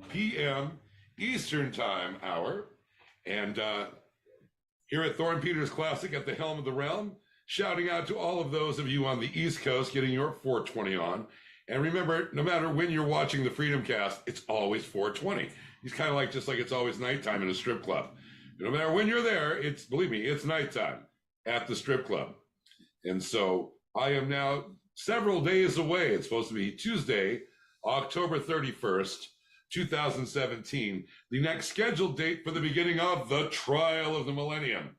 p.m. Eastern Time hour. And here at Thorne Peters Classic at the helm of the realm, shouting out to all of those of you on the East Coast getting your 420 on. And remember, no matter when you're watching the Freedom Cast, it's always 420. He's kind of like, just like it's always nighttime in a strip club. No matter when you're there, it's, believe me, it's nighttime at the strip club. And so I am now several days away. It's supposed to be Tuesday, October 31st, 2017, the next scheduled date for the beginning of the trial of the millennium.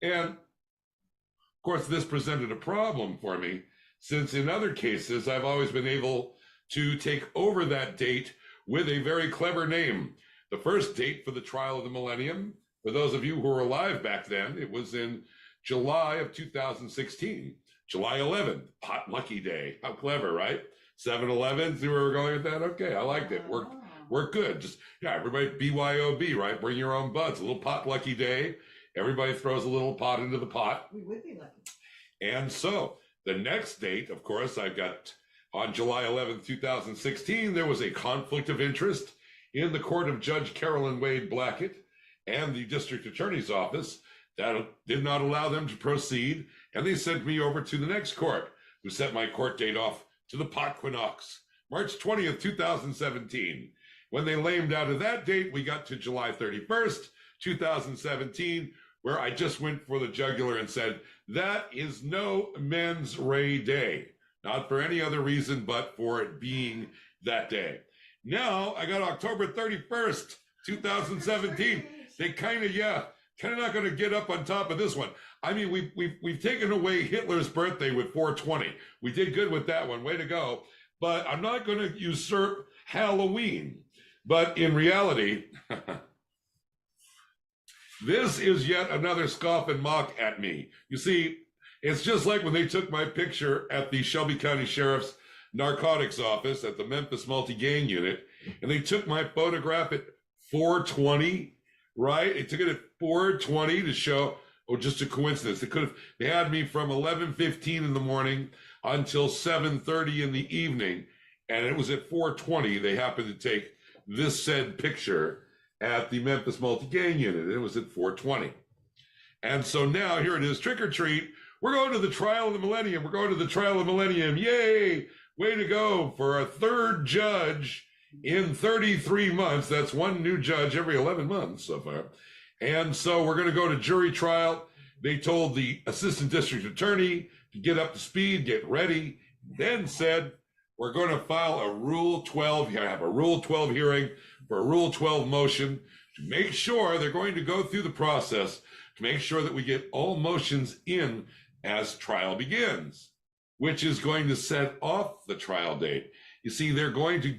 And of course, this presented a problem for me, since in other cases, I've always been able to take over that date with a very clever name. The first date for the trial of the millennium, for those of you who were alive back then, it was in July of 2016, July 11th, Pot Lucky Day. How clever, right? 7-Eleven, see where we're going with that? Okay, I liked it. Worked good. Just, yeah, everybody BYOB, right? Bring your own buds. A little Pot Lucky Day. Everybody throws a little pot into the pot. We would be lucky. And so the next date, of course, I've got on July 11th, 2016, there was a conflict of interest in the court of Judge Carolyn Wade Blackett and the district attorney's office that did not allow them to proceed. And they sent me over to the next court, who set my court date off to the Potquinox, March 20th, 2017. When they lamed out of that date, we got to July 31st, 2017, where I just went for the jugular and said, that is no mens rea day. Not for any other reason, but for it being that day. Now I got October 31st, 2017. They kind of not going to get up on top of this one. I mean, we've taken away Hitler's birthday with 420. We did good with that one. Way to go. But I'm not going to usurp Halloween. But in reality, this is yet another scoff and mock at me. You see, it's just like when they took my picture at the Shelby County Sheriff's Narcotics Office at the Memphis Multi-Gang Unit, and they took my photograph at 420, right? They took it at 420 to show, oh, just a coincidence. They had me from 11:15 in the morning until 7:30 in the evening, and it was at 420 they happened to take this said picture at the Memphis Multi-Gang Unit. It was at 420. And so now here it is, trick or treat. We're going to the trial of the millennium. We're going to the trial of the millennium. Yay! Way to go for a third judge in 33 months. That's one new judge every 11 months so far. And so we're going to go to jury trial. They told the assistant district attorney to get up to speed, get ready, then said, we're going to file a Rule 12, have a Rule 12 hearing for a Rule 12 motion to make sure they're going to go through the process to make sure that we get all motions in as trial begins, which is going to set off the trial date. You see, they're going to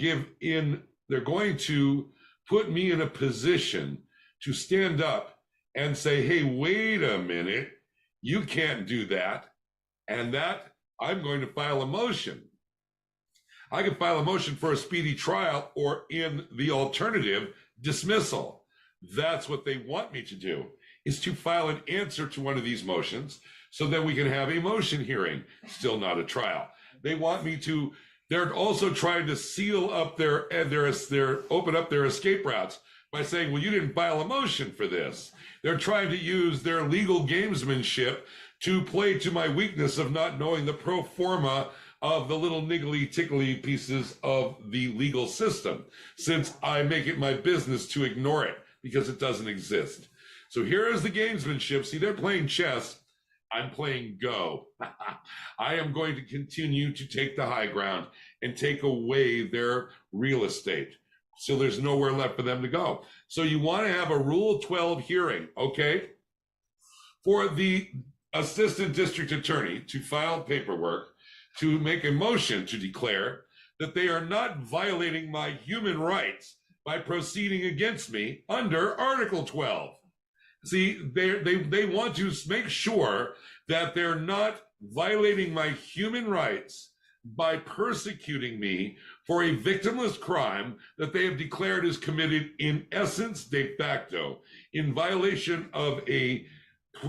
put me in a position to stand up and say, hey, wait a minute, you can't do that. And that I'm going to file a motion. I can file a motion for a speedy trial, or in the alternative, dismissal. That's what they want me to do, is to file an answer to one of these motions so that we can have a motion hearing, still not a trial. They want me to, they're also trying to seal up open up their escape routes by saying, well, you didn't file a motion for this. They're trying to use their legal gamesmanship to play to my weakness of not knowing the pro forma of the little niggly tickly pieces of the legal system, since I make it my business to ignore it because it doesn't exist. So here is the gamesmanship. See, they're playing chess. I'm playing Go. I am going to continue to take the high ground and take away their real estate. So there's nowhere left for them to go. So you want to have a Rule 12 hearing, okay, for the assistant district attorney to file paperwork to make a motion to declare that they are not violating my human rights by proceeding against me under Article 12. See, they want to make sure that they're not violating my human rights by persecuting me for a victimless crime that they have declared is committed in essence de facto in violation of a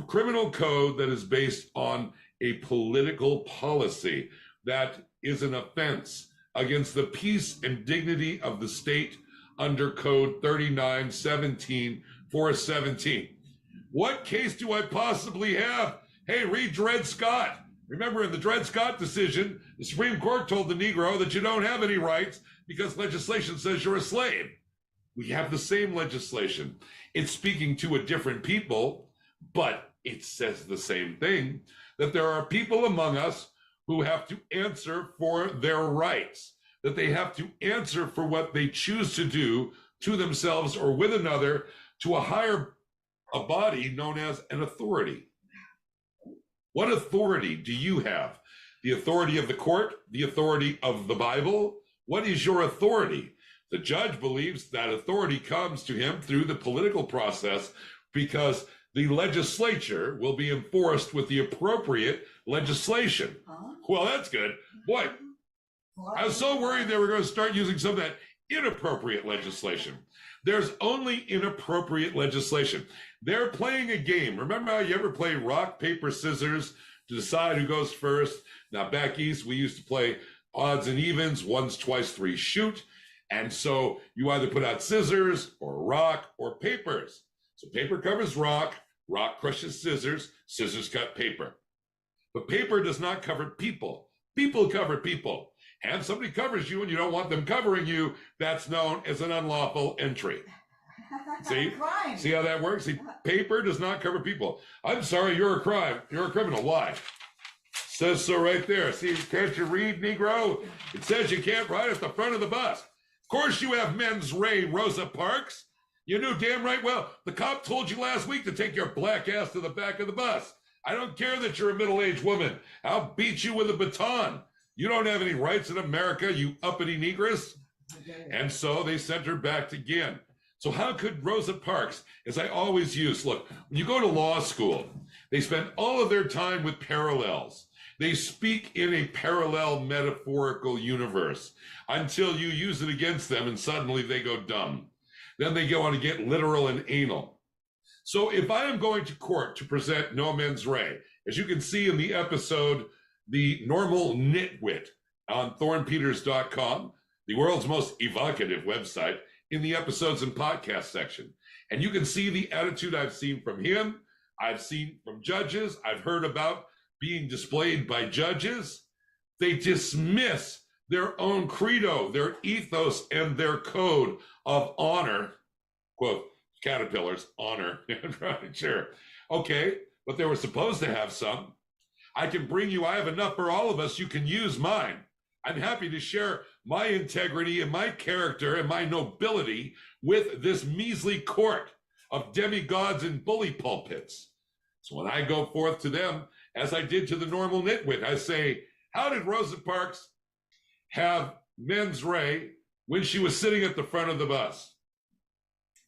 criminal code that is based on a political policy. That is an offense against the peace and dignity of the state under Code 3917-417. What case do I possibly have? Hey, read Dred Scott. Remember, in the Dred Scott decision, the Supreme Court told the Negro that you don't have any rights because legislation says you're a slave. We have the same legislation. It's speaking to a different people, but it says the same thing, that there are people among us who have to answer for their rights, that they have to answer for what they choose to do to themselves or with another to a body known as an authority. What authority do you have? The authority of the court? The authority of the Bible? What is your authority? The judge believes that authority comes to him through the political process because the legislature will be enforced with the appropriate legislation. Well, that's good. Boy, I was so worried they were going to start using some of that inappropriate legislation. There's only inappropriate legislation. They're playing a game. Remember how you ever play rock, paper, scissors to decide who goes first? Now, back east, we used to play odds and evens, once, twice, three, shoot. And so you either put out scissors or rock or papers. So paper covers rock, rock crushes scissors, scissors cut paper. But paper does not cover people. People cover people. And if somebody covers you and you don't want them covering you, that's known as an unlawful entry. See? See how that works? See, paper does not cover people. I'm sorry, you're a crime. You're a criminal. Why? Says so right there. See, can't you read, Negro? It says you can't ride at the front of the bus. Of course you have mens rea, Rosa Parks. You knew damn right well. The cop told you last week to take your black ass to the back of the bus. I don't care that you're a middle-aged woman. I'll beat you with a baton. You don't have any rights in America, you uppity negress. And so they sent her back again. So how could Rosa Parks, as I always use, look, when you go to law school, they spend all of their time with parallels. They speak in a parallel metaphorical universe until you use it against them and suddenly they go dumb. Then they go on to get literal and anal. So if I am going to court to present no mens rea, as you can see in the episode, The Normal Nitwit on thornpeters.com, the world's most evocative website, in the episodes and podcast section. And you can see the attitude I've seen from him, I've seen from judges, I've heard about being displayed by judges. They dismiss their own credo, their ethos, and their code of honor, quote, caterpillars, honor, right, sure. Okay, but they were supposed to have some. I can bring you, I have enough for all of us, you can use mine. I'm happy to share my integrity and my character and my nobility with this measly court of demigods and bully pulpits. So when I go forth to them, as I did to the normal nitwit, I say, how did Rosa Parks have mens rea when she was sitting at the front of the bus?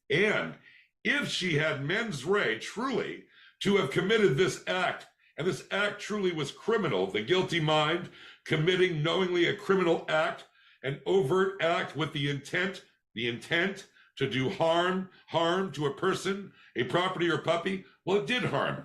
And if she had mens rea truly to have committed this act, and this act truly was criminal, the guilty mind committing knowingly a criminal act, an overt act with the intent to do harm to a person, a property or puppy, well, it did harm.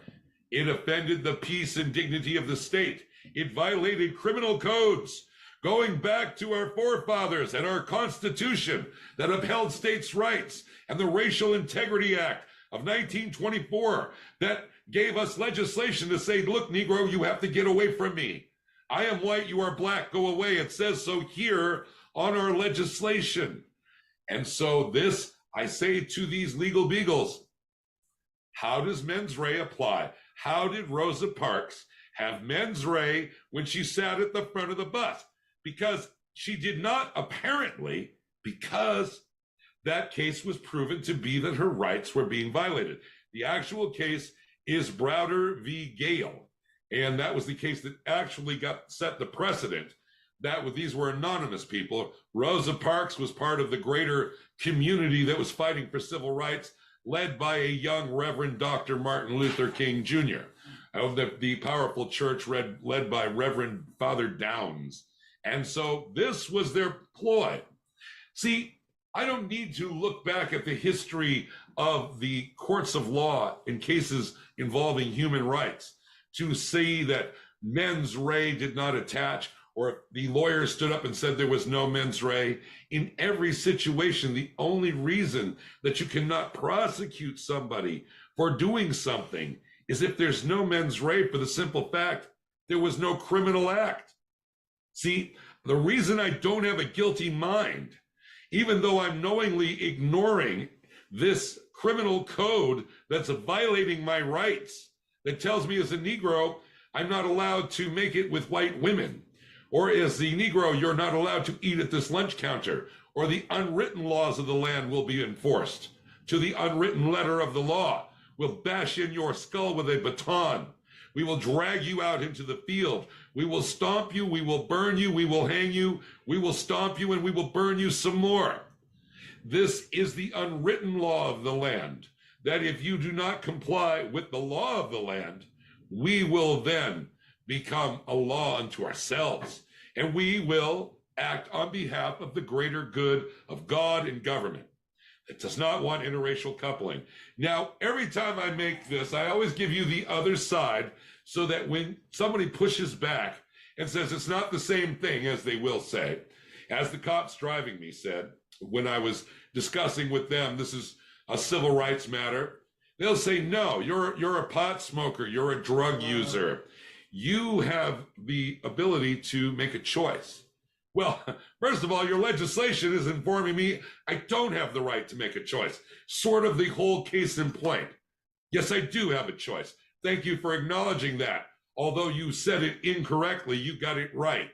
It offended the peace and dignity of the state. It violated criminal codes going back to our forefathers and our Constitution that upheld states' rights, and the Racial Integrity Act of 1924 that gave us legislation to say, look, Negro, you have to get away from me. I am white, you are black, go away. It says so here on our legislation. And so this, I say to these legal beagles, how does mens rea apply? How did Rosa Parks have mens rea when she sat at the front of the bus? Because she did not, apparently, because that case was proven to be that her rights were being violated. The actual case is Browder v. Gale. And that was the case that actually set the precedent. These were anonymous people. Rosa Parks was part of the greater community that was fighting for civil rights, led by a young Reverend Dr. Martin Luther King Jr. of the powerful church led by Reverend Father Downs. And so this was their ploy. See, I don't need to look back at the history of the courts of law in cases involving human rights to see that mens rea did not attach, or if the lawyer stood up and said there was no mens rea. In every situation, the only reason that you cannot prosecute somebody for doing something is if there's no mens rea, for the simple fact there was no criminal act. See, the reason I don't have a guilty mind, even though I'm knowingly ignoring this criminal code that's violating my rights, that tells me as a Negro, I'm not allowed to make it with white women, or as the Negro, you're not allowed to eat at this lunch counter, or the unwritten laws of the land will be enforced. To the unwritten letter of the law, we'll bash in your skull with a baton. We will drag you out into the field. We will stomp you, we will burn you, we will hang you, we will stomp you, and we will burn you some more. This is the unwritten law of the land, that if you do not comply with the law of the land, we will then become a law unto ourselves, and we will act on behalf of the greater good of God and government. It does not want interracial coupling. Now, every time I make this, I always give you the other side so that when somebody pushes back and says it's not the same thing, as they will say, as the cops driving me said, when I was discussing with them, this is a civil rights matter, they'll say, no, you're a pot smoker, you're a drug user. You have the ability to make a choice. Well, first of all, your legislation is informing me I don't have the right to make a choice. Sort of the whole case in point. Yes, I do have a choice. Thank you for acknowledging that. Although you said it incorrectly, you got it right.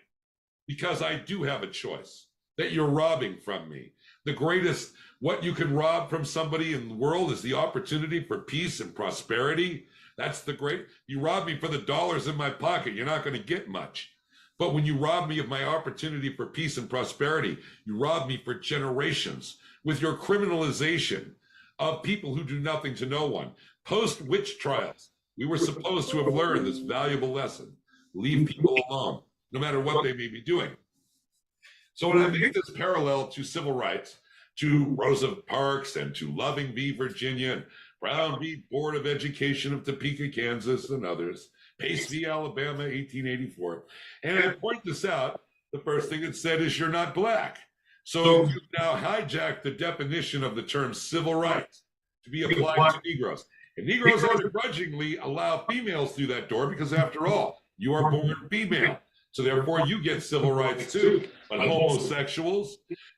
Because I do have a choice that you're robbing from me. The greatest, what you can rob from somebody in the world is the opportunity for peace and prosperity. That's the great, you rob me for the dollars in my pocket, you're not going to get much. But when you rob me of my opportunity for peace and prosperity, you rob me for generations with your criminalization of people who do nothing to no one. Post-witch trials, we were supposed to have learned this valuable lesson. Leave people alone, no matter what they may be doing. So when I make this parallel to civil rights, to Rosa Parks and to Loving v. Virginia, and Brown v. Board of Education of Topeka, Kansas, and others, Pace v. Alabama, 1884. And I point this out, the first thing it said is you're not black. So you've now hijacked the definition of the term civil rights to be applied to Negroes. And Negroes ungrudgingly allow females through that door because after all, you are born female. So therefore you get civil rights too. But homosexuals,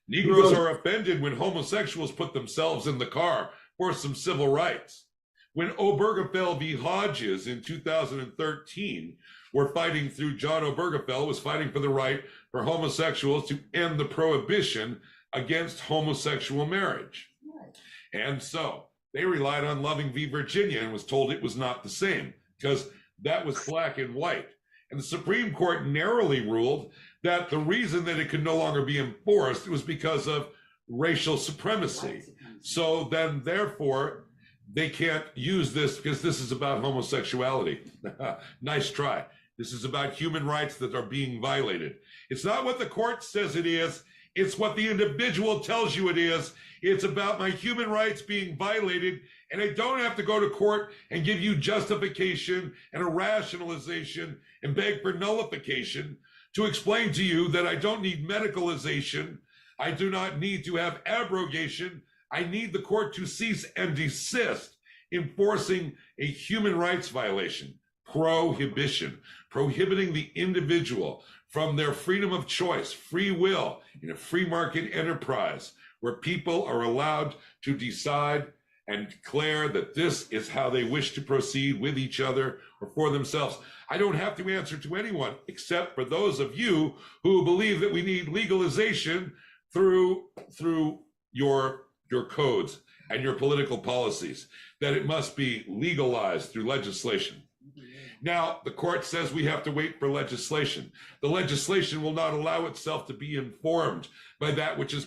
Negroes are offended when homosexuals put themselves in the car for some civil rights. When Obergefell v. Hodges in 2013 were fighting through, John Obergefell was fighting for the right for homosexuals to end the prohibition against homosexual marriage. And so they relied on Loving v. Virginia and was told it was not the same because that was black and white. And the Supreme Court narrowly ruled that the reason that it could no longer be enforced was because of racial supremacy. So then therefore, they can't use this because this is about homosexuality. Nice try. This is about human rights that are being violated. It's not what the court says it is. It's what the individual tells you it is. It's about my human rights being violated. And I don't have to go to court and give you justification and a rationalization and beg for nullification to explain to you that I don't need medicalization. I do not need to have abrogation. I need the court to cease and desist enforcing a human rights violation, prohibition, prohibiting the individual from their freedom of choice, free will in a free market enterprise where people are allowed to decide and declare that this is how they wish to proceed with each other or for themselves. I don't have to answer to anyone except for those of you who believe that we need legalization through your codes and your political policies, that it must be legalized through legislation. Now, the court says we have to wait for legislation. The legislation will not allow itself to be informed by that which has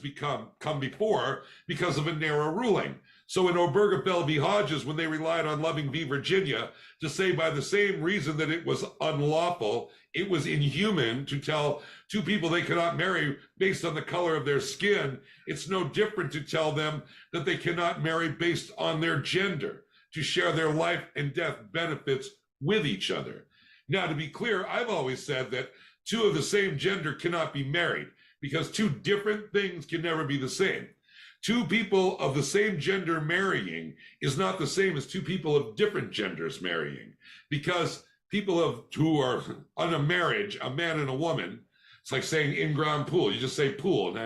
come before because of a narrow ruling. So in Obergefell v. Hodges, when they relied on Loving v. Virginia to say by the same reason that it was unlawful, it was inhuman to tell two people they cannot marry based on the color of their skin, it's no different to tell them that they cannot marry based on their gender, to share their life and death benefits with each other. Now, to be clear, I've always said that two of the same gender cannot be married because two different things can never be the same. Two people of the same gender marrying is not the same as two people of different genders marrying, because people who are on a marriage, a man and a woman, it's like saying in-ground pool. You just say pool.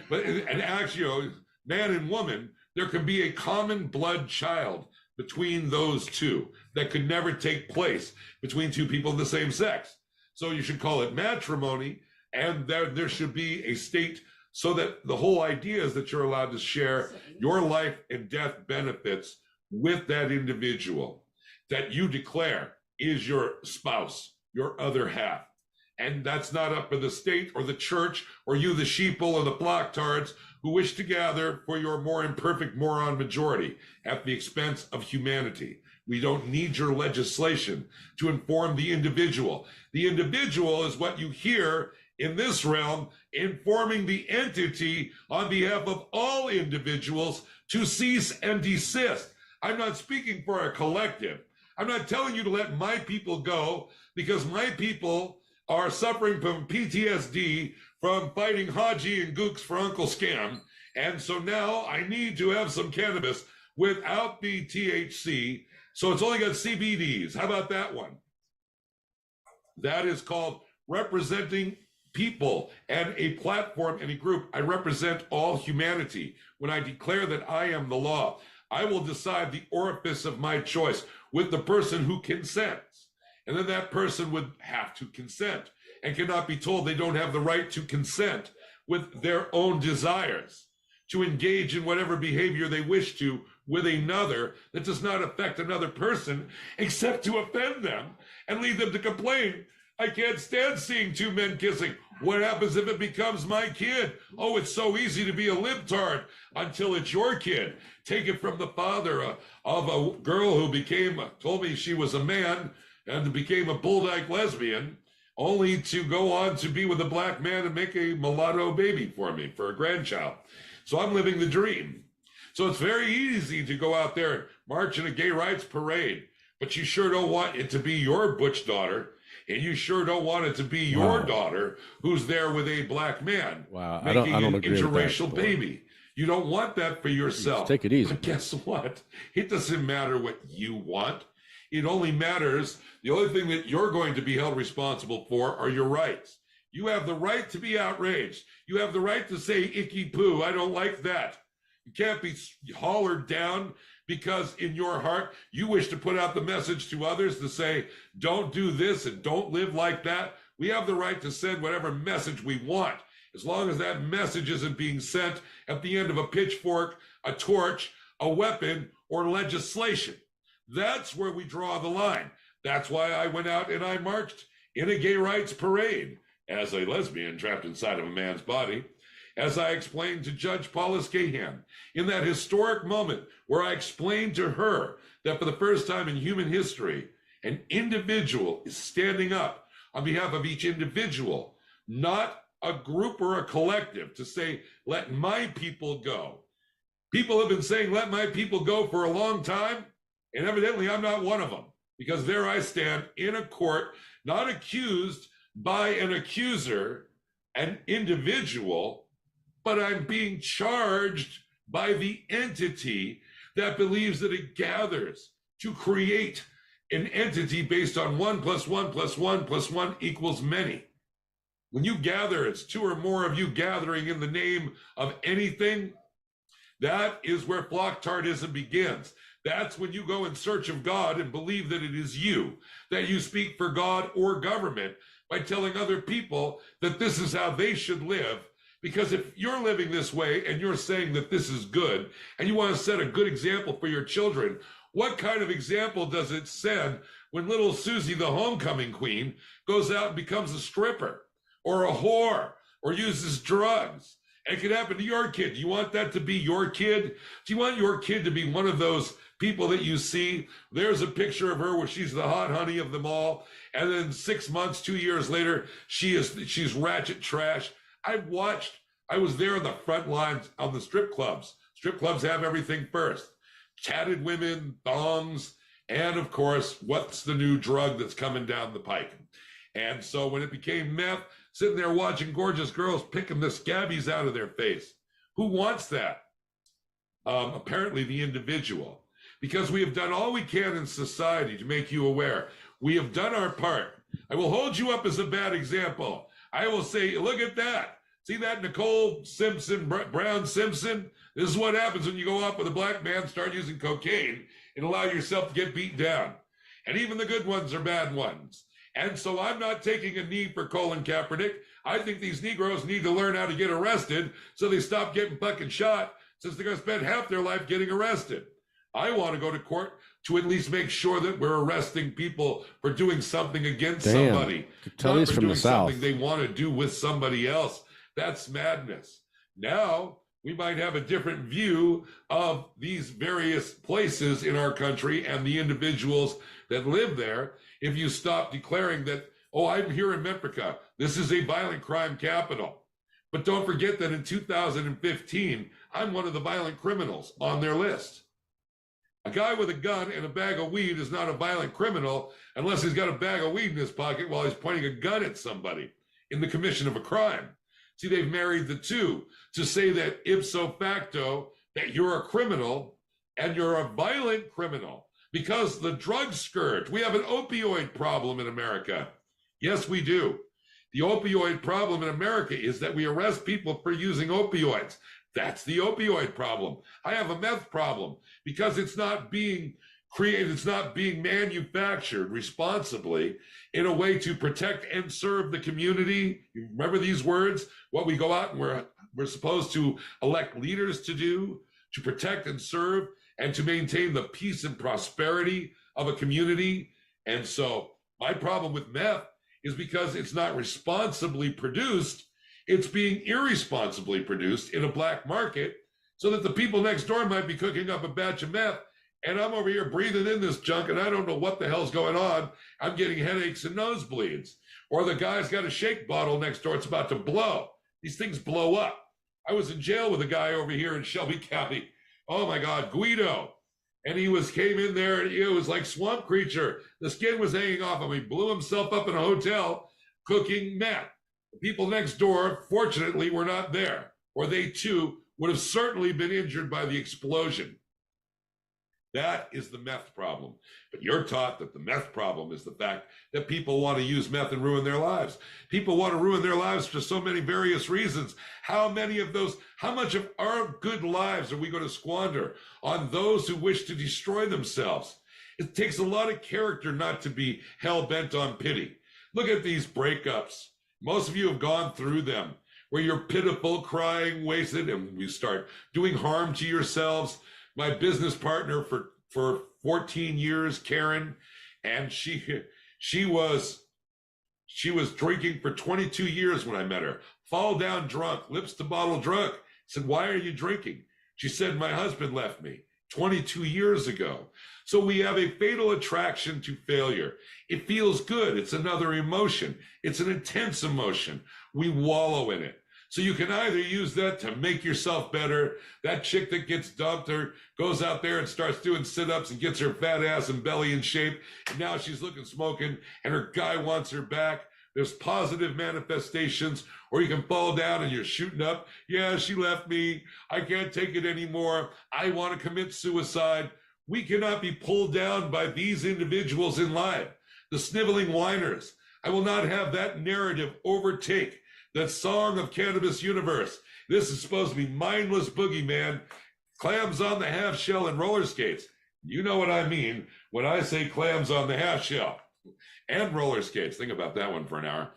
But actually, man and woman, there can be a common blood child between those two that could never take place between two people of the same sex. So you should call it matrimony, and there should be a state so that the whole idea is that you're allowed to share your life and death benefits with that individual that you declare is your spouse, your other half. And that's not up to the state or the church or you, the sheeple or the blocktards who wish to gather for your more imperfect moron majority at the expense of humanity. We don't need your legislation to inform the individual. The individual is what you hear in this realm, informing the entity on behalf of all individuals to cease and desist. I'm not speaking for a collective. I'm not telling you to let my people go because my people are suffering from PTSD from fighting Haji and Gooks for Uncle Scam. And so now I need to have some cannabis without the THC. So it's only got CBDs. How about that one? That is called representing people and a platform and a group. I represent all humanity. When I declare that I am the law, I will decide the orifice of my choice with the person who consents. And then that person would have to consent and cannot be told they don't have the right to consent with their own desires, to engage in whatever behavior they wish to with another that does not affect another person except to offend them and lead them to complain. I can't stand seeing two men kissing. What happens if it becomes my kid? Oh, it's so easy to be a libtard until it's your kid. Take it from the father of a girl who told me she was a man and became a bull-dyke lesbian, only to go on to be with a black man and make a mulatto baby for me, for a grandchild. So I'm living the dream. So it's very easy to go out there, march in a gay rights parade, but you sure don't want it to be your butch daughter, and you sure don't want it to be your daughter who's there with a black man making an interracial baby. You don't want that for yourself. Take it easy. But guess what? It doesn't matter what you want. It only matters, the only thing that you're going to be held responsible for are your rights. You have the right to be outraged. You have the right to say, icky poo, I don't like that. You can't be hollered down because in your heart, you wish to put out the message to others to say, don't do this and don't live like that. We have the right to send whatever message we want, as long as that message isn't being sent at the end of a pitchfork, a torch, a weapon, or legislation. That's where we draw the line. That's why I went out and I marched in a gay rights parade as a lesbian trapped inside of a man's body, as I explained to Judge Paula Scahan in that historic moment where I explained to her that for the first time in human history, an individual is standing up on behalf of each individual, not a group or a collective, to say, let my people go. People have been saying, let my people go for a long time, and evidently I'm not one of them, because there I stand in a court, not accused by an accuser, an individual, but I'm being charged by the entity that believes that it gathers to create an entity based on 1 + 1 + 1 + 1 = many. When you gather, it's two or more of you gathering in the name of anything. That is where blocktardism begins. That's when you go in search of God and believe that it is you, that you speak for God or government by telling other people that this is how they should live. Because if you're living this way and you're saying that this is good and you want to set a good example for your children, what kind of example does it send when little Susie, the homecoming queen, goes out and becomes a stripper or a whore or uses drugs? It could happen to your kid. Do you want that to be your kid? Do you want your kid to be one of those people that you see? There's a picture of her where she's the hot honey of them all. And then 6 months, 2 years later, she's ratchet trash. I was there in the front lines on the strip clubs. Strip clubs have everything first. Tatted women, thongs, and of course, what's the new drug that's coming down the pike? And so when it became meth, sitting there watching gorgeous girls picking the scabbies out of their face. Who wants that? Apparently the individual. Because we have done all we can in society to make you aware. We have done our part. I will hold you up as a bad example. I will say, look at that. See that Nicole Simpson, Brown Simpson? This is what happens when you go off with a black man, start using cocaine, and allow yourself to get beat down. And even the good ones are bad ones. And so I'm not taking a knee for Colin Kaepernick. I think these Negroes need to learn how to get arrested so they stop getting fucking shot, since they're going to spend half their life getting arrested. I want to go to court to at least make sure that we're arresting people for doing something against somebody. Tell these from the South. Something they want to do with somebody else. That's madness. Now, we might have a different view of these various places in our country and the individuals that live there if you stop declaring that, oh, I'm here in Memphis. This is a violent crime capital. But don't forget that in 2015, I'm one of the violent criminals on their list. A guy with a gun and a bag of weed is not a violent criminal unless he's got a bag of weed in his pocket while he's pointing a gun at somebody in the commission of a crime. See, they've married the two to say that ipso facto that you're a criminal and you're a violent criminal because the drug scourge. We have an opioid problem in America. Yes, we do. The opioid problem in America is that we arrest people for using opioids. That's the opioid problem. I have a meth problem because it's not being created, it's not being manufactured responsibly in a way to protect and serve the community. You remember these words? What we go out and we're supposed to elect leaders to do, to protect and serve, and to maintain the peace and prosperity of a community. And so my problem with meth is because it's not responsibly produced, it's being irresponsibly produced in a black market so that the people next door might be cooking up a batch of meth and I'm over here breathing in this junk and I don't know what the hell's going on. I'm getting headaches and nosebleeds. Or the guy's got a shake bottle next door, it's about to blow. These things blow up. I was in jail with a guy over here in Shelby County. Oh my God, Guido. And he came in there and it was like Swamp Creature. The skin was hanging off him. He blew himself up in a hotel cooking meth. The people next door, fortunately, were not there, or they too would have certainly been injured by the explosion. That is the meth problem. But you're taught that the meth problem is the fact that people want to use meth and ruin their lives. People want to ruin their lives for so many various reasons. How much of our good lives are we going to squander on those who wish to destroy themselves? It takes a lot of character not to be hell-bent on pity. Look at these breakups. Most of you have gone through them, where you're pitiful, crying, wasted, and you start doing harm to yourselves. My business partner for 14 years, Karen, and she was drinking for 22 years when I met her. Fall down drunk, lips to bottle drunk. I said, why are you drinking? She said, my husband left me 22 years ago. So we have a fatal attraction to failure. It feels good. It's another emotion. It's an intense emotion. We wallow in it. So you can either use that to make yourself better. That chick that gets dumped or goes out there and starts doing sit-ups and gets her fat ass and belly in shape. And now she's looking smoking and her guy wants her back. There's positive manifestations, or you can fall down and you're shooting up. Yeah, she left me. I can't take it anymore. I want to commit suicide. We cannot be pulled down by these individuals in life, the sniveling whiners. I will not have that narrative overtake that song of Cannabis universe. This is supposed to be mindless boogeyman, clams on the half shell and roller skates. You know what I mean when I say clams on the half shell and roller skates. Think about that one for an hour.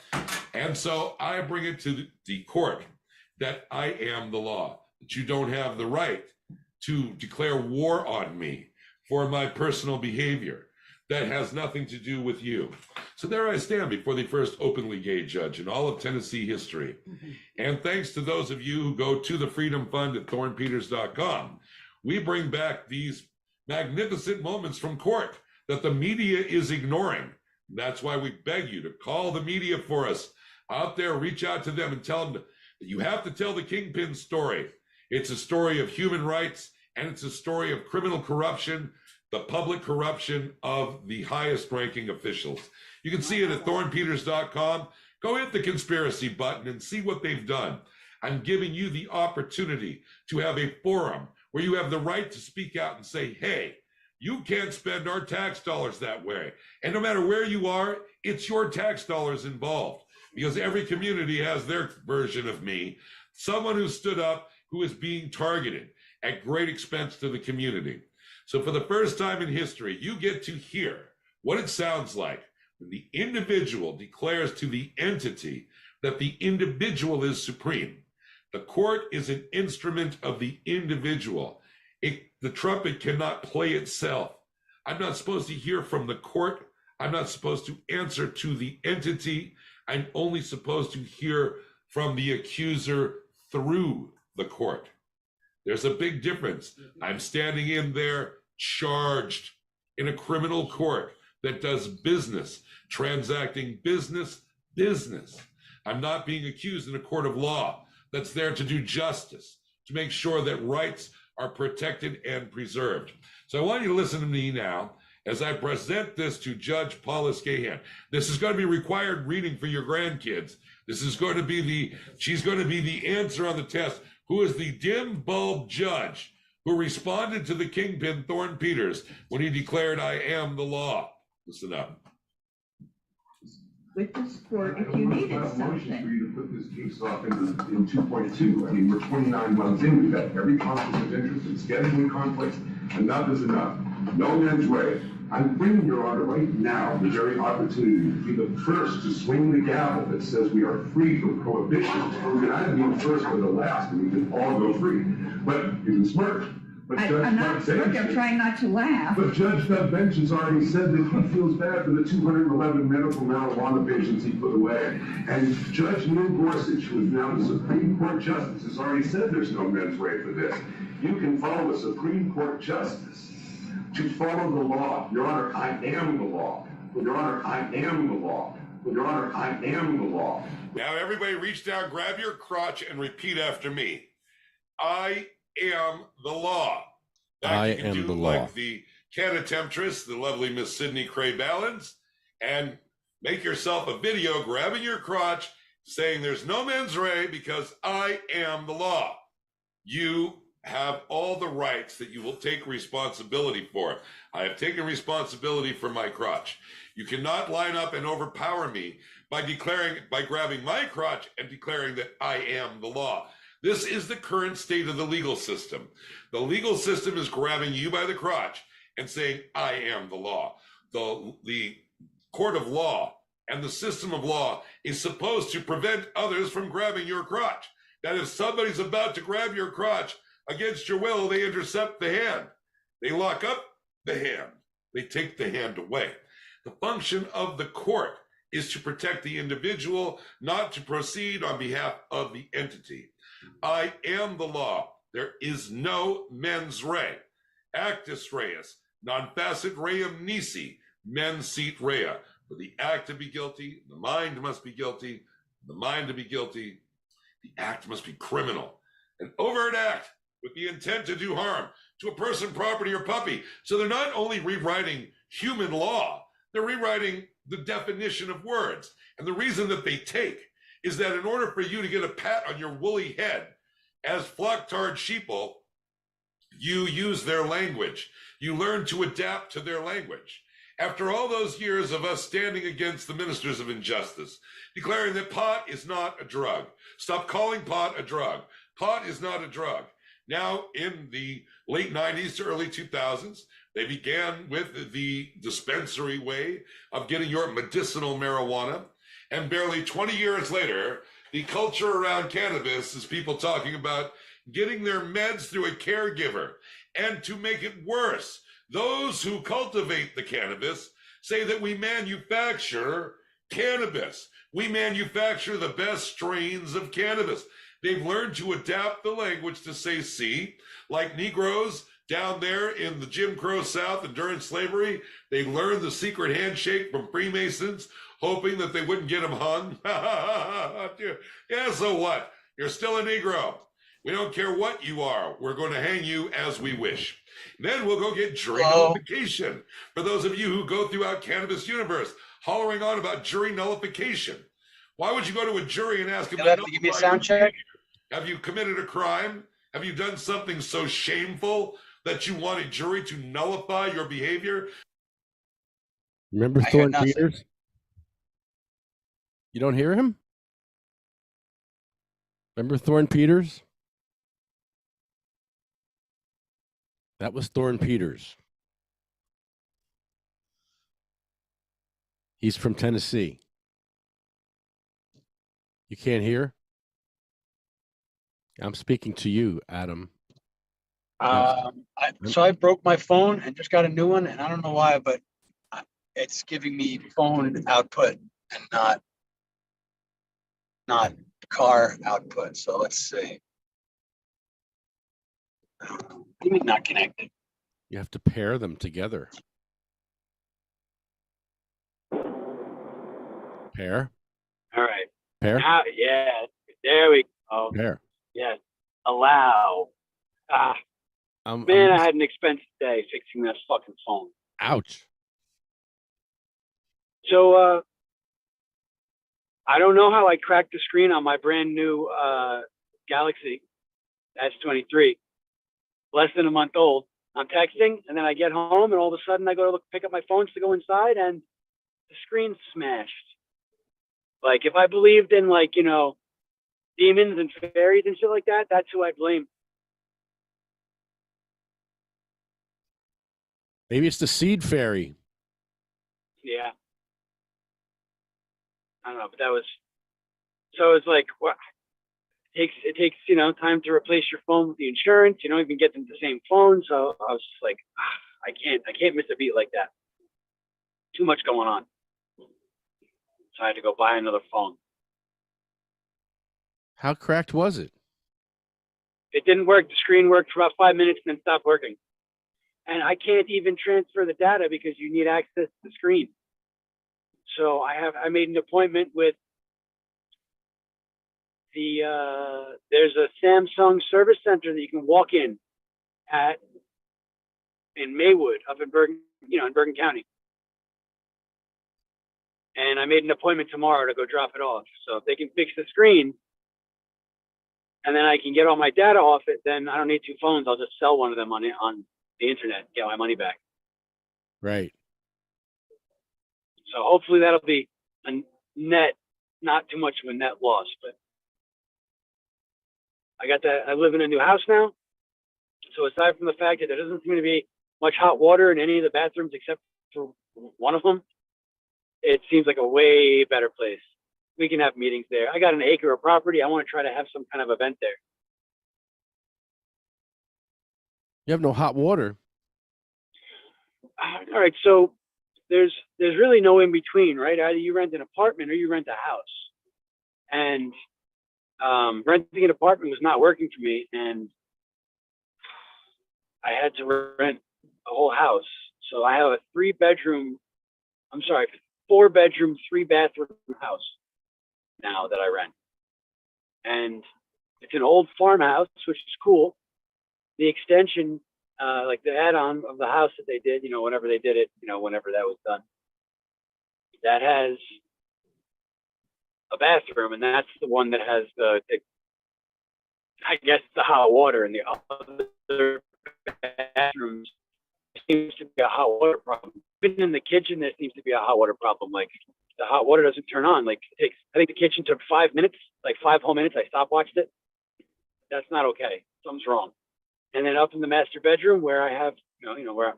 And so I bring it to the court that I am the law, that you don't have the right to declare war on me for my personal behavior. That has nothing to do with you. So there I stand before the first openly gay judge in all of Tennessee history. And thanks to those of you who go to the Freedom Fund at thornpeters.com, we bring back these magnificent moments from court that the media is ignoring. That's why we beg you to call the media for us. Out there, reach out to them and tell them that you have to tell the Kingpin story. It's a story of human rights, and it's a story of criminal corruption, the public corruption of the highest ranking officials. You can see it at thornpeters.com. Go hit the conspiracy button and see what they've done. I'm giving you the opportunity to have a forum where you have the right to speak out and say, hey, you can't spend our tax dollars that way. And no matter where you are, it's your tax dollars involved, because every community has their version of me, someone who stood up, who is being targeted at great expense to the community. So for the first time in history, you get to hear what it sounds like when the individual declares to the entity that the individual is supreme. The court is an instrument of the individual. The trumpet cannot play itself. I'm not supposed to hear from the court. I'm not supposed to answer to the entity. I'm only supposed to hear from the accuser through the court. There's a big difference. I'm standing in there charged in a criminal court that does business, transacting business. I'm not being accused in a court of law that's there to do justice, to make sure that rights are protected and preserved. So I want you to listen to me now as I present this to Judge Paula Scahan. This is going to be required reading for your grandkids. This is going to be she's going to be the answer on the test. Who is the dim bulb judge who responded to the kingpin Thorn Peters when he declared, I am the law. Listen up. With this court, if you needed something. For you to put this case off in 2.2. I mean, we're 29 months in. We've had every conflict of interest and scheduling conflicts. Enough is enough. No mens rea. I'm bringing, Your Honor, right now the very opportunity to be the first to swing the gavel that says we are free from prohibition. We can either be the first or the last, and we can all go free. But you can smirk. But I'm not smirking. I'm trying not to laugh. But Judge Doug Bench has already said that he feels bad for the 211 medical marijuana patients he put away. And Judge Neil Gorsuch, who is now the Supreme Court Justice, has already said there's no mens rea for this. You can follow the Supreme Court Justice to follow the law. Your Honor, I am the law. Your Honor, I am the law. Your Honor, I am the law. Now everybody reach down, grab your crotch, and repeat after me. I am the law. I am the law. Like the canatemptress, the lovely Miss Sidney Cray Ballins, and make yourself a video grabbing your crotch saying there's no mens rea because I am the law. You have all the rights that you will take responsibility for. I have taken responsibility for my crotch. You cannot line up and overpower me by grabbing my crotch and declaring that I am the law. This is the current state of the legal system. The legal system is grabbing you by the crotch and saying, I am the law. The court of law and the system of law is supposed to prevent others from grabbing your crotch. That if somebody's about to grab your crotch against your will, they intercept the hand. They lock up the hand. They take the hand away. The function of the court is to protect the individual, not to proceed on behalf of the entity. I am the law. There is no mens rea. Actus reus, non facit reum nisi, mens sit rea. For the act to be guilty, the mind must be guilty. The mind to be guilty, the act must be criminal. An overt act with the intent to do harm to a person, property, or puppy. So they're not only rewriting human law, they're rewriting the definition of words. And the reason that they take is that in order for you to get a pat on your woolly head, as flock-tarred sheeple, you use their language. You learn to adapt to their language. After all those years of us standing against the ministers of injustice, declaring that pot is not a drug. Stop calling pot a drug. Pot is not a drug. Now, in the late 90s to early 2000s, they began with the dispensary way of getting your medicinal marijuana. And barely 20 years later, the culture around cannabis is people talking about getting their meds through a caregiver. And to make it worse, those who cultivate the cannabis say that we manufacture cannabis. We manufacture the best strains of cannabis. They've learned to adapt the language to say, see, like Negroes down there in the Jim Crow South and during slavery, they learned the secret handshake from Freemasons, hoping that they wouldn't get them hung. Yeah, so what? You're still a Negro. We don't care what you are. We're going to hang you as we wish. Then we'll go get jury Hello? nullification. For those of you who go throughout Cannabis Universe, hollering on about jury nullification. Why would you go to a jury and ask them to Give me a nullify sound your check. behavior? Have you committed a crime? Have you done something so shameful that you want a jury to nullify your behavior? Remember I hear Thorne nothing. Peters? You don't hear him? Remember Thorne Peters? That was Thorne Peters. He's from Tennessee. You can't hear? I'm speaking to you, Adam. So I broke my phone and just got a new one, and I don't know why, but it's giving me phone output and not car output. So let's see. What do you mean not connected? You have to pair them together. Pair? All right. Pair? Now, yeah, there we go. Pair. Yes. Allow. Man, I had an expensive day fixing that fucking phone. Ouch. So I don't know how I cracked the screen on my brand new Galaxy S23, less than a month old. I'm texting, and then I get home, and all of a sudden I go to pick up my phone to go inside, and the screen's smashed. Like, if I believed in, like, you know, demons and fairies and shit like that, that's who I blame. Maybe it's the seed fairy. Yeah. I don't know, but that was, so it's like, what? It takes, you know, time to replace your phone with the insurance. You don't even get them the same phone. So I was just like, I can't miss a beat like that. Too much going on. So I had to go buy another phone. How cracked was it? It didn't work. The screen worked for about 5 minutes and then stopped working. And I can't even transfer the data because you need access to the screen. So I made an appointment with there's a Samsung service center that you can walk in Maywood up in Bergen, in Bergen County. And I made an appointment tomorrow to go drop it off. So if they can fix the screen and then I can get all my data off it, then I don't need two phones. I'll just sell one of them on the internet, get my money back. Right. So hopefully that'll be a net, not too much of a net loss, but I live in a new house now. So aside from the fact that there doesn't seem to be much hot water in any of the bathrooms except for one of them, it seems like a way better place. We can have meetings there. I got an acre of property. I want to try to have some kind of event there. You have no hot water. All right. So there's really no in between, right? Either you rent an apartment or you rent a house. And renting an apartment was not working for me, and I had to rent a whole house. So I have a 4-bedroom, 3-bathroom house now that I rent. And it's an old farmhouse, which is cool. The extension, like the add-on of the house that they did, whenever they did it, whenever that was done, that has a bathroom, and that's the one that has the hot water. In the other bathrooms, seems to be a hot water problem. Even in the kitchen, there seems to be a hot water problem. Like, the hot water doesn't turn on. Like, I think the kitchen took 5 minutes, like 5 whole minutes. I stopwatched it. That's not okay. Something's wrong. And then up in the master bedroom where I have, where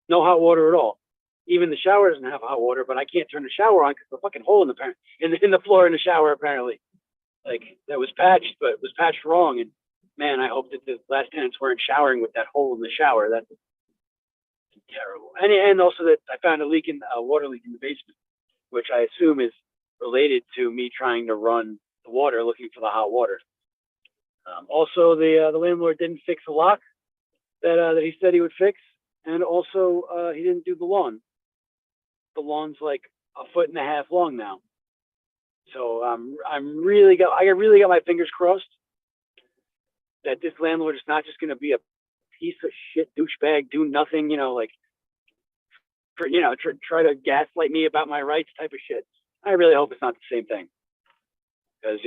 no hot water at all. Even the shower doesn't have hot water, but I can't turn the shower on because there's a fucking hole in the floor in the shower, apparently. Like, that was patched, but it was patched wrong. And man, I hope that the last tenants weren't showering with that hole in the shower. That's terrible. And also that I found a water leak in the basement, which I assume is related to me trying to run the water looking for the hot water. Also, the landlord didn't fix the lock that he said he would fix, and also he didn't do the lawn. The lawn's like 1.5 feet long now, so I really got my fingers crossed that this landlord is not just going to be a piece of shit douchebag, do nothing, like, for, try to gaslight me about my rights type of shit. I really hope it's not the same thing. Because,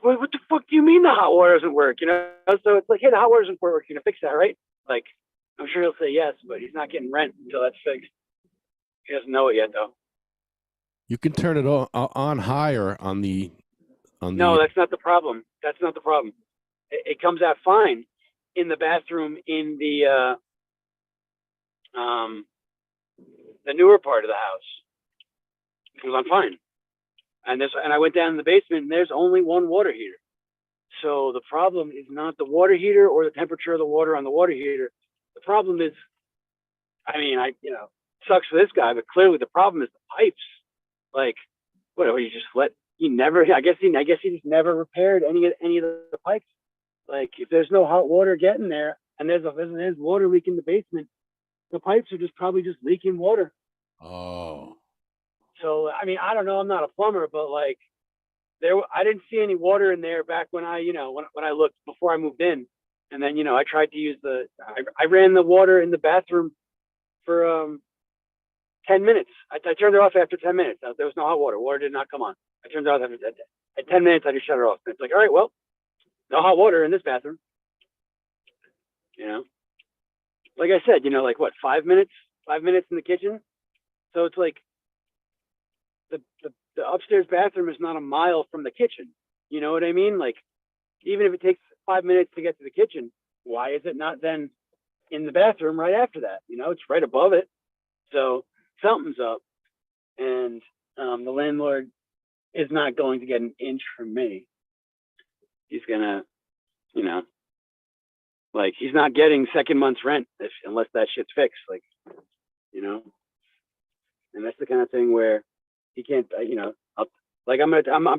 what the fuck do you mean the hot water doesn't work? So it's like, hey, the hot water doesn't work. You're going to fix that, right? Like, I'm sure he'll say yes, but he's not getting rent until that's fixed. He doesn't know it yet, though. You can turn it on higher on the. No, that's not the problem. That's not the problem. It comes out fine in the bathroom in the newer part of the house. It comes on fine. And I went down in the basement, and there's only one water heater. So the problem is not the water heater or the temperature of the water on the water heater. The problem is, sucks for this guy, but clearly the problem is the pipes. Like, what? You just I guess he just never repaired any of the pipes. Like, if there's no hot water getting there, and there's water leak in the basement, the pipes are probably just leaking water. Oh. So, I don't know. I'm not a plumber, but like, I didn't see any water in there back when I looked before I moved in. And then, I tried to use I ran the water in the bathroom for 10 minutes. I turned it off after 10 minutes. There was no hot water. Water did not come on. I turned it off at 10 minutes. I just shut it off. And it's like, all right, well, no hot water in this bathroom. Like I said, like what, 5 minutes? 5 minutes in the kitchen. So it's like the upstairs bathroom is not a mile from the kitchen. You know what I mean? Like, even if it takes 5 minutes to get to the kitchen, why is it not then in the bathroom right after that? It's right above it. So something's up. And the landlord is not going to get an inch from me. He's gonna, like, he's not getting second month's rent unless that shit's fixed. Like, and that's the kind of thing where he can't, I'm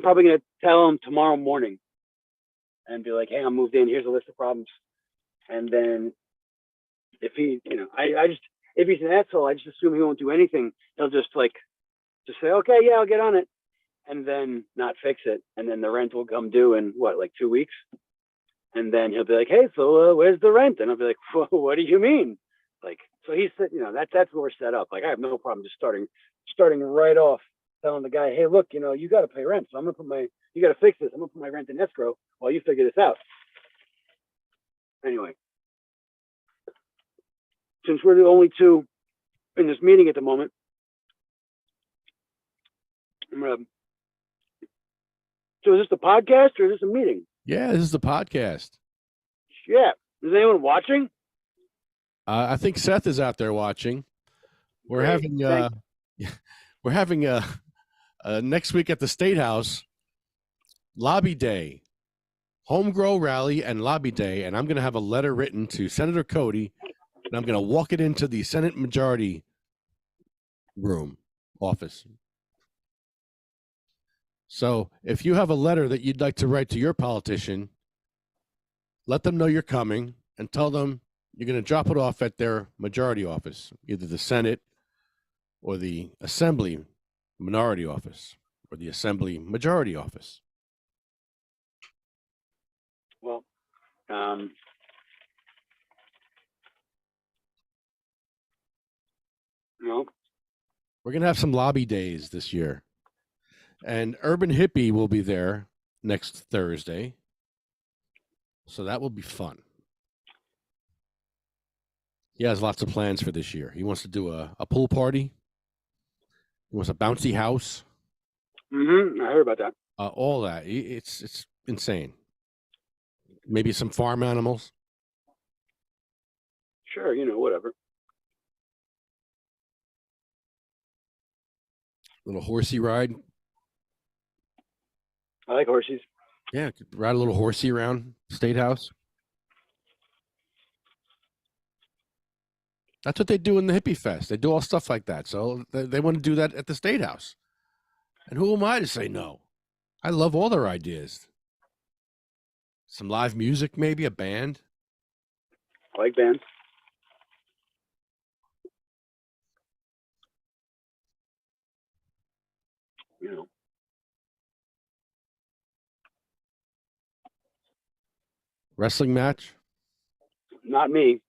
probably gonna tell him tomorrow morning and be like, hey, I'm moved in. Here's a list of problems. And then if he, if he's an asshole, I just assume he won't do anything. He'll just say, okay, yeah, I'll get on it, and then not fix it. And then the rent will come due in 2 weeks. And then he'll be like, hey, so where's the rent? And I'll be like, well, what do you mean? Like, so he's, that's where we're set up. Like, I have no problem just starting right off, telling the guy, hey, look, you got to pay rent. So I'm going to you got to fix this. I'm going to put my rent in escrow while you figure this out. Anyway, since we're the only two in this meeting at the moment, so is this the podcast or is this a meeting? Yeah, this is the podcast. Yeah. Is anyone watching? I think Seth is out there watching. We're Great. we're having next week at the State House lobby day, home grow rally and lobby day, and I'm going to have a letter written to Senator Cody, and I'm going to walk it into the Senate Majority room office. So if you have a letter that you'd like to write to your politician, let them know you're coming and tell them you're going to drop it off at their majority office, either the Senate or the Assembly minority office or the Assembly majority office. Well, no. We're going to have some lobby days this year. And Urban Hippie will be there next Thursday. So that will be fun. He has lots of plans for this year. He wants to do a pool party. He wants a bouncy house. Mm-hmm. I heard about that. All that. It's insane. Maybe some farm animals. Sure, whatever. Little horsey ride. I like horses. Yeah, ride a little horsey around State House. That's what they do in the Hippie Fest. They do all stuff like that. So they want to do that at the State House. And who am I to say no? I love all their ideas. Some live music, maybe a band. I like bands. Wrestling match? Not me.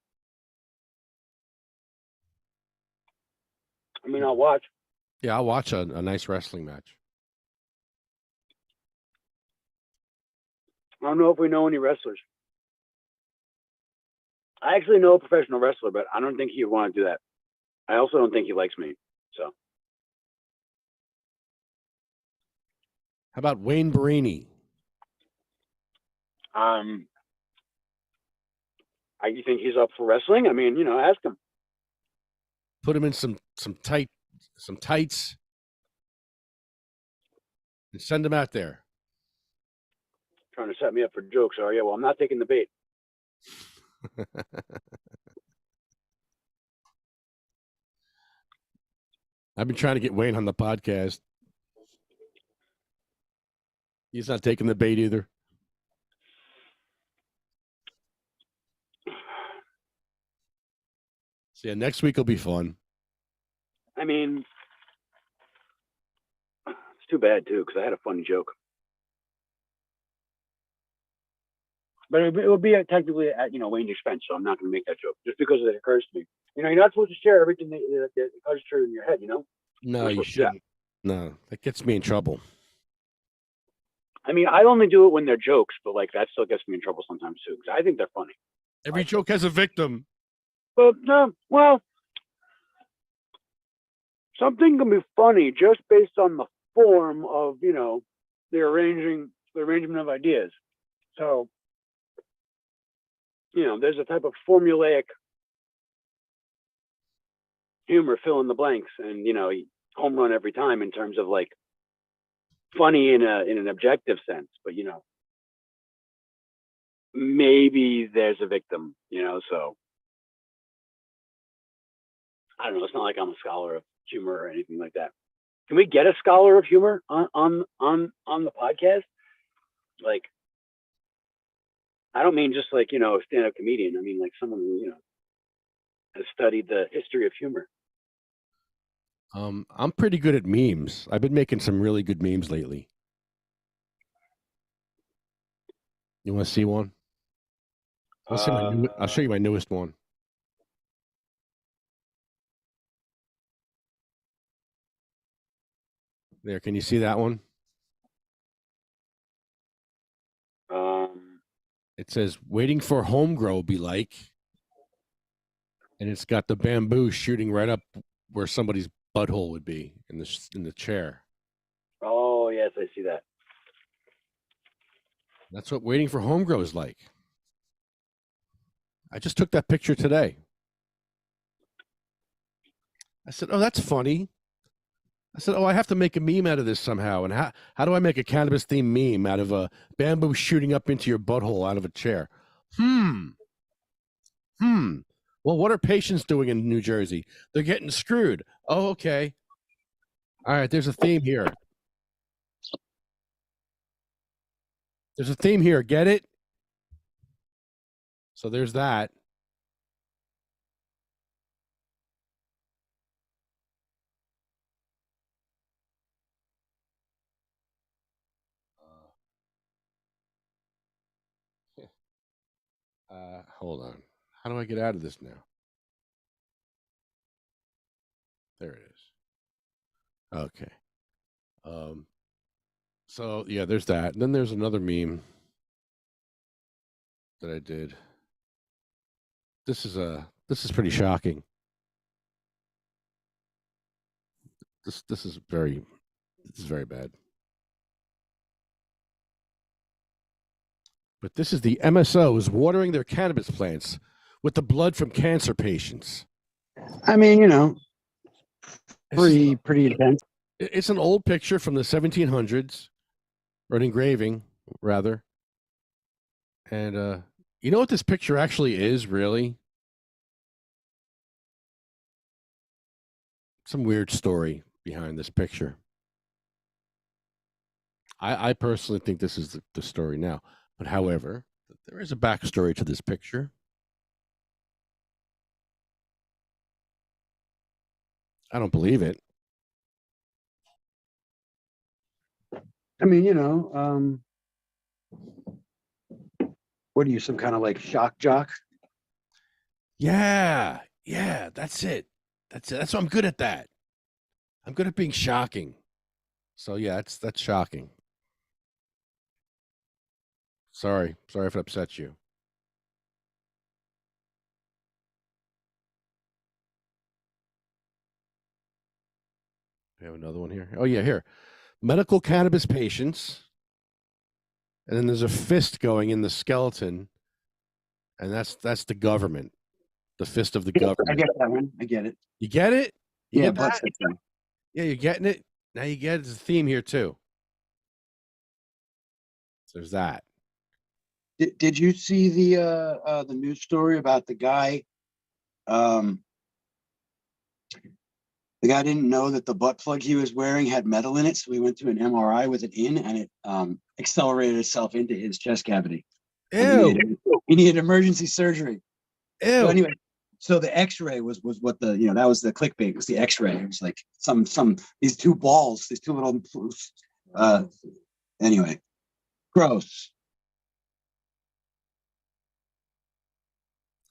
I mean, I'll watch. Yeah, I'll watch a nice wrestling match. I don't know if we know any wrestlers. I actually know a professional wrestler, but I don't think he'd want to do that. I also don't think he likes me. So, How about Wayne Barini? you think he's up for wrestling? I mean, ask him. Put him in some tights and send him out there. Trying to set me up for jokes, are you? Well, I'm not taking the bait. I've been trying to get Wayne on the podcast. He's not taking the bait either. So yeah, next week will be fun. I mean, it's too bad too because I had a funny joke. But it would be technically at Wayne's expense, so I'm not going to make that joke just because it occurs to me. You're not supposed to share everything that occurs to you in your head. No, you shouldn't. No, that gets me in trouble. I mean, I only do it when they're jokes, but that still gets me in trouble sometimes too because I think they're funny. Every joke has a victim. But no, well, something can be funny just based on the form of the arrangement of ideas. So there's a type of formulaic humor, fill in the blanks, and home run every time in terms of funny in an objective sense. But maybe there's a victim. So I don't know. It's not like I'm a scholar of humor or anything like that. Can we get a scholar of humor on the podcast? I don't mean just a stand-up comedian. I mean someone who has studied the history of humor. I'm pretty good at memes. I've been making some really good memes lately. You want to see one? I'll show you my newest one. There, can you see that one? It says, "Waiting for home grow be like," and it's got the bamboo shooting right up where somebody's butthole would be in the chair. Oh yes, I see that. That's what waiting for home grow is like. I just took that picture today. I said, "Oh, that's funny." I said, "Oh, I have to make a meme out of this somehow." And how do I make a cannabis themed meme out of a bamboo shooting up into your butthole out of a chair? Well, what are patients doing in New Jersey? They're getting screwed. Oh, okay. All right, there's a theme here. There's a theme here. Get it? So there's that. Hold on. How do I get out of this now? There it is. Okay. So yeah, there's that. And then there's another meme that I did. This is pretty shocking. This is very bad. But this is the MSOs watering their cannabis plants with the blood from cancer patients. I mean, pretty intense. It's an old picture from the 1700s, or an engraving, rather. And you know what this picture actually is, really? Some weird story behind this picture. I personally think this is the story now. But however, there is a backstory to this picture. I don't believe it. I mean, What are you, some kind of like shock jock? Yeah, that's it. That's it. That's what I'm good at. That I'm good at being shocking. So yeah, that's shocking. Sorry if it upsets you. We have another one here. Oh yeah, here. Medical cannabis patients, and then there's a fist going in the skeleton, and that's the government. The fist of the I government. get that one. I get it. You get it? You Yeah, get blood that? system. Yeah, you're getting it. Now you get it. It's a theme here too. So there's that. Did you see the news story about the guy? The guy didn't know that the butt plug he was wearing had metal in it, so he went to an MRI with it in, and it accelerated itself into his chest cavity. Ew. He needed emergency surgery. Ew. So anyway, so the X-ray was what the that was the clickbait, was the X-ray. It was like some these two balls, these two little anyway, gross.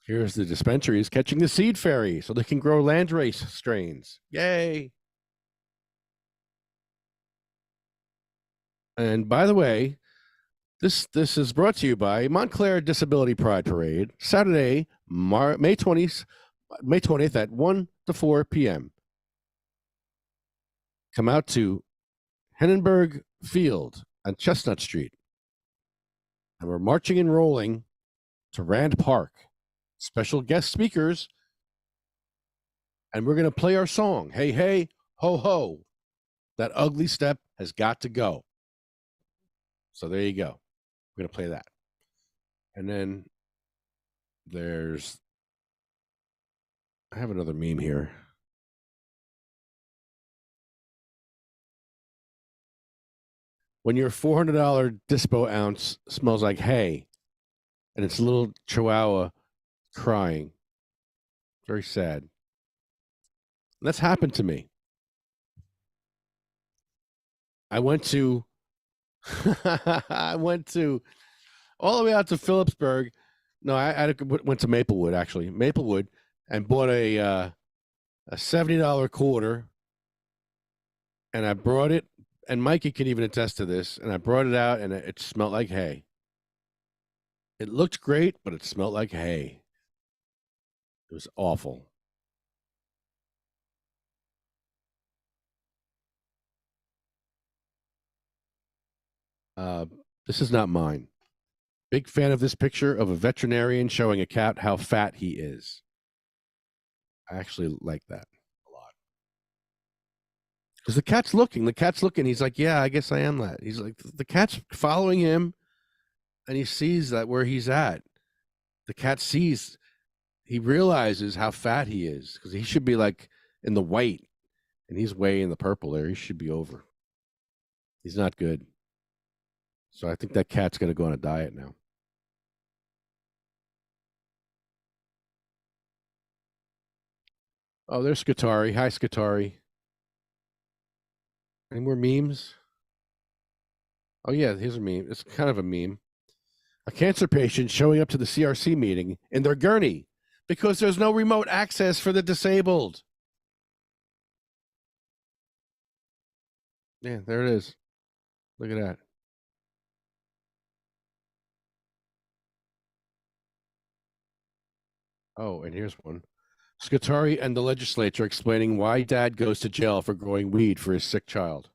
Here's the dispensaries catching the seed fairy so they can grow landrace strains. Yay. And by the way, this is brought to you by Montclair Disability Pride Parade, Saturday, May 20th at 1 to 4 p.m. Come out to Hennenberg Field on Chestnut Street. And we're marching and rolling to Rand Park. Special guest speakers. And we're going to play our song, Hey, Hey, Ho, Ho. That ugly step has got to go. So there you go. We're going to play that. And then I have another meme here. When your $400 dispo ounce smells like hay and it's a little chihuahua crying. Very sad. And that's happened to me. I went to all the way out to Phillipsburg. No, I went to Maplewood, actually. Maplewood, and bought a $70 quarter. And I brought it, and Mikey can even attest to this, and I brought it out, and it smelled like hay. It looked great, but it smelled like hay. It was awful. This is not mine. Big fan of this picture of a veterinarian showing a cat how fat he is. I actually like that a lot. Because the cat's looking. He's like, yeah, I guess I am that. He's like, the cat's following him, and he sees that where he's at. The cat sees, he realizes how fat he is, because he should be like in the white, and he's way in the purple there. He should be over. He's not good. So I think that cat's going to go on a diet now. Oh, there's Scutari. Hi, Scutari. Any more memes? Oh, yeah, here's a meme. It's kind of a meme. A cancer patient showing up to the CRC meeting in their gurney because there's no remote access for the disabled. Yeah, there it is. Look at that. Oh, and here's one. Scutari and the legislature explaining why dad goes to jail for growing weed for his sick child.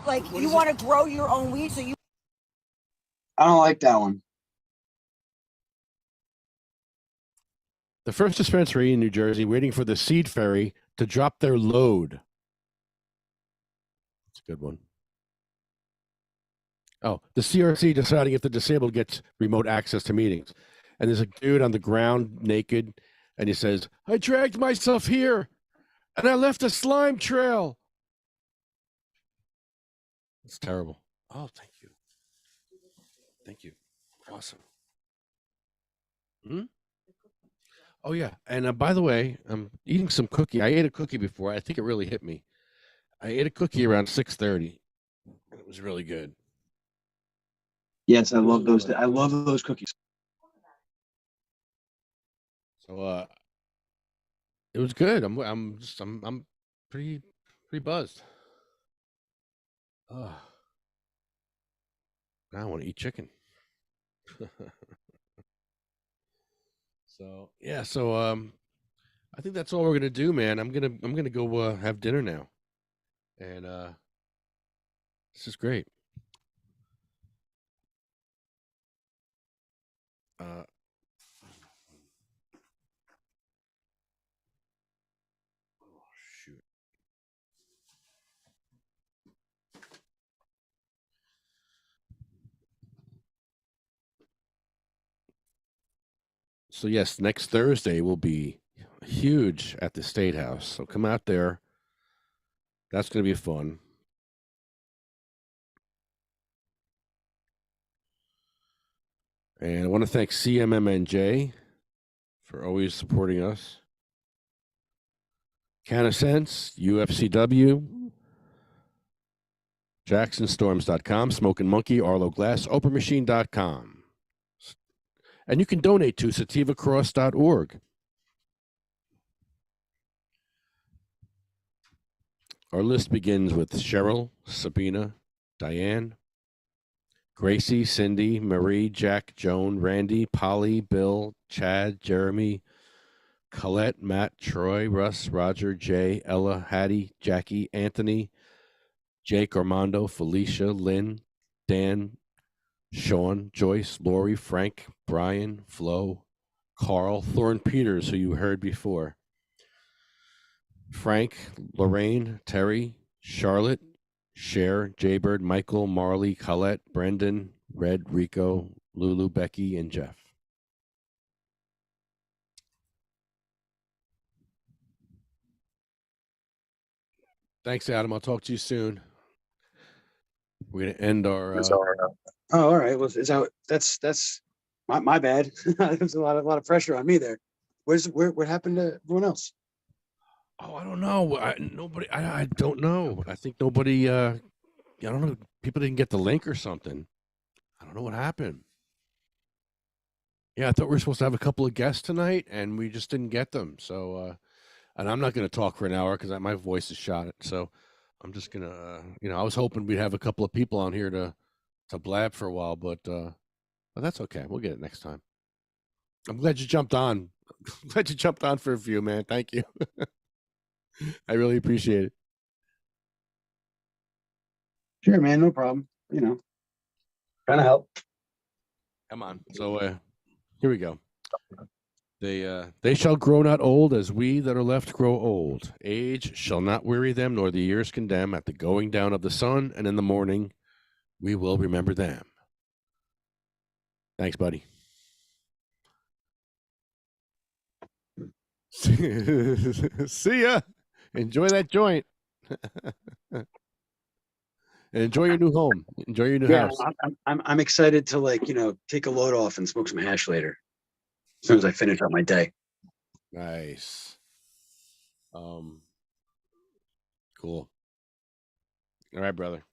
Like, you want to grow your own weed, so you. I don't like that one. The first dispensary in New Jersey waiting for the seed ferry to drop their load. a good one. Oh, the CRC deciding if the disabled gets remote access to meetings. And there's a dude on the ground naked, and he says, I dragged myself here, and I left a slime trail. It's terrible. Oh, thank you. Thank you. Awesome. Oh, yeah. And by the way, I'm eating some cookie. I ate a cookie before. I think it really hit me. I ate a cookie around 6:30. It was really good. Yes, I love those. I love those cookies. So it was good. I'm pretty buzzed. Oh, now I want to eat chicken. So yeah, I think that's all we're gonna do, man. I'm gonna go have dinner now, and this is great. Uh, oh shoot. So yes, next Thursday will be huge at the State House. So come out there. That's gonna be fun. And I want to thank CMMNJ for always supporting us. Cannasense, UFCW, JacksonStorms.com, Smoking Monkey, Arlo Glass, OpenMachine.com. And you can donate to sativacross.org. Our list begins with Cheryl, Sabina, Diane, Gracie, Cindy, Marie, Jack, Joan, Randy, Polly, Bill, Chad, Jeremy, Colette, Matt, Troy, Russ, Roger, Jay, Ella, Hattie, Jackie, Anthony, Jake, Armando, Felicia, Lynn, Dan, Sean, Joyce, Lori, Frank, Brian, Flo, Carl, Thorne Peters, who you heard before, Frank, Lorraine, Terry, Charlotte, Cher, Jaybird, Michael, Marley, Colette, Brendan, Red, Rico, Lulu, Becky, and Jeff. Thanks, Adam. I'll talk to you soon. We're gonna end our. Oh, all right. Well, that's my bad. There's a lot of pressure on me there. What happened to everyone else? Oh, I don't know. I don't know. I think nobody. I don't know. People didn't get the link or something. I don't know what happened. Yeah, I thought we were supposed to have a couple of guests tonight, and we just didn't get them. So, and I'm not going to talk for an hour because my voice is shot. So, I'm just gonna. I was hoping we'd have a couple of people on here to blab for a while, but that's okay. We'll get it next time. I'm glad you jumped on. Glad you jumped on for a few, man. Thank you. I really appreciate it. Sure, man. No problem. Trying to help. Come on. So here we go. They shall grow not old as we that are left grow old. Age shall not weary them, nor the years condemn. At the going down of the sun and in the morning, we will remember them. Thanks, buddy. See ya. Enjoy that joint. And enjoy your new home. Enjoy your new house. I'm excited to take a load off and smoke some hash later. As soon as I finish up my day. Nice. Cool. All right, brother.